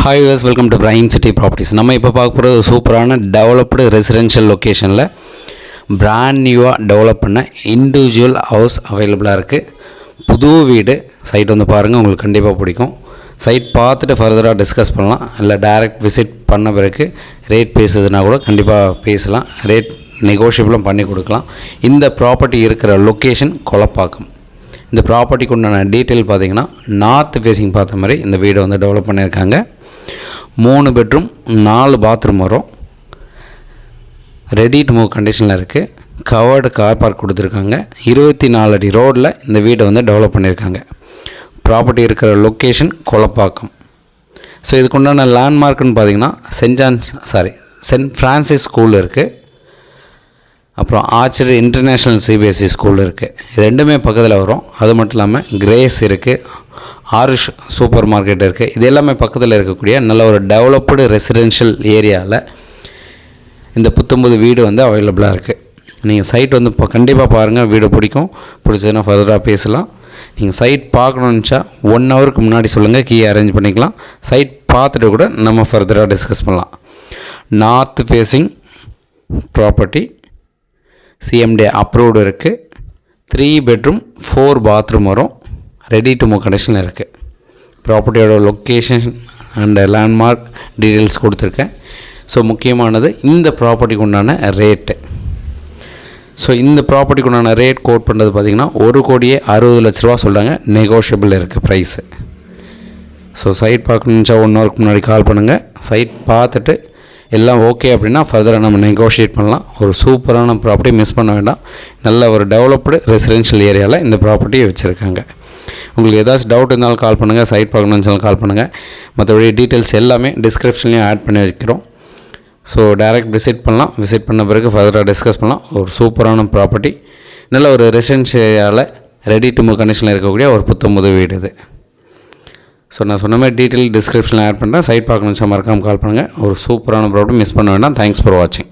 Hi use welcome to prime city properties. நம்ம இப்போ பார்க்க போகிறது சூப்பரான டெவலப்டு ரெசிடென்ஷியல் லொக்கேஷனில் பிராண்ட் நியூவாக டெவலப் பண்ண இண்டிவிஜுவல் ஹவுஸ் அவைலபிளாக இருக்குது. புது வீடு சைட் வந்து பாருங்கள், உங்களுக்கு கண்டிப்பாக பிடிக்கும். சைட் பார்த்துட்டு ஃபர்தராக டிஸ்கஸ் பண்ணலாம், இல்லை டைரக்ட் விசிட் பண்ண பிறகு ரேட் பேசுதுன்னா கூட கண்டிப்பாக பேசலாம். ரேட் நெகோஷியபிளும் பண்ணி கொடுக்கலாம். இந்த ப்ராப்பர்ட்டி இருக்கிற லொக்கேஷன் கொலப்பாக்கம். இந்த ப்ராப்பர்ட்டிக்கு உண்டான டீட்டெயில் பார்த்திங்கன்னா நார்த் ஃபேஸிங் பார்த்த மாதிரி இந்த வீடை வந்து டெவலப் பண்ணியிருக்காங்க. 3 பெட்ரூம் 4 பாத்ரூம் வரும். ரெடி டு மூவ் கண்டிஷனில் இருக்குது. கவர்டு கார் பார்க் கொடுத்துருக்காங்க. 24 அடி ரோடில் இந்த வீடை வந்து டெவலப் பண்ணியிருக்காங்க. ப்ராப்பர்ட்டி இருக்கிற லொக்கேஷன் கொலப்பாக்கம். ஸோ இதுக்குண்டான லேண்ட்மார்க்குன்னு பார்த்திங்கன்னா சென்ட் ஃப்ரான்சிஸ் ஸ்கூல் இருக்குது. அப்புறம் ஆர்ச்சரி இன்டர்நேஷ்னல் சிபிஎஸ்சி ஸ்கூல் இருக்குது. இது ரெண்டுமே பக்கத்தில் வரும். அது மட்டும் இல்லாமல் கிரேஸ் இருக்குது, ஆரிஷ் சூப்பர் மார்க்கெட் இருக்குது. இது எல்லாமே பக்கத்தில் இருக்கக்கூடிய நல்ல ஒரு டெவலப்டு ரெசிடென்ஷியல் ஏரியாவில் இந்த புத்தம்புது வீடு வந்து அவைலபிளாக இருக்குது. நீங்கள் சைட் வந்து இப்போ கண்டிப்பாக பாருங்கள், வீடு பிடிச்சதுன்னா ஃபர்தராக பேசலாம். நீங்கள் சைட் பார்க்கணுன்னுச்சா 1 ஹவருக்கு முன்னாடி சொல்லுங்கள், கீ அரேஞ்ச் பண்ணிக்கலாம். சைட் பார்த்துட்டு கூட நம்ம ஃபர்தராக டிஸ்கஸ் பண்ணலாம். North facing property, CMD approved இருக்குது. 3 பெட்ரூம் 4 பாத்ரூம் வரும். ரெடி டு மூவ் கண்டிஷனில் இருக்குது. ப்ராப்பர்ட்டியோட லொக்கேஷன் அண்ட் லேண்ட்மார்க் டீட்டெயில்ஸ் கொடுத்துருக்கேன். ஸோ முக்கியமானது இந்த ப்ராப்பர்ட்டிக்கு உண்டான ரேட்டு. ஸோ இந்த ப்ராப்பர்ட்டிக்கு உண்டான ரேட் கோட் பண்ணுறது பார்த்திங்கன்னா 1,60,00,000 சொல்கிறாங்க. நெகோஷியபிள் இருக்குது ப்ரைஸு. ஸோ சைட் பார்க்கணுச்சா 1 ஹவருக்கு முன்னாடி கால் பண்ணுங்கள். சைட் பார்த்துட்டு எல்லாம் ஓகே அப்படின்னா ஃபர்தராக நம்ம நெகோஷியேட் பண்ணலாம். ஒரு சூப்பரான ப்ராப்பர்ட்டி, மிஸ் பண்ண வேண்டாம். நல்ல ஒரு டெவலப்டு ரெசிடென்ஷியல் ஏரியாவில் இந்த ப்ராப்பர்ட்டியை வச்சுருக்காங்க. உங்களுக்கு ஏதாச்சும் டவுட் இருந்தாலும் கால் பண்ணுங்கள், சைட் பார்க்கணுன்னு கால் பண்ணுங்கள். மற்றபடி டீட்டெயில்ஸ் எல்லாமே டிஸ்கிரிப்ஷன்லேயும் ஆட் பண்ணி வைக்கிறோம். ஸோ டைரக்ட் விசிட் பண்ணலாம். விசிட் பண்ண பிறகு ஃபர்தராக டிஸ்கஸ் பண்ணலாம். ஒரு சூப்பரான ப்ராப்பர்ட்டி, நல்ல ஒரு ரெசிடென்ஷியல் ஏரியாவில் ரெடி டு மூவ் கண்டிஷனில் இருக்கக்கூடிய ஒரு புத்தம்புது வீடு இது. ஸோ நான் சொன்ன மாதிரி டீட்டெயில் டிஸ்கிரிப்ஷனில் ஆட் பண்ணுறேன். சைட் பார்க்கணுன்னு மறக்காமல் கால் பண்ணுங்கள். ஒரு சூப்பரான ப்ராப்பர்ட்டி, மிஸ் பண்ண வேண்டாம். தேங்க்ஸ் ஃபார் வாட்சிங்.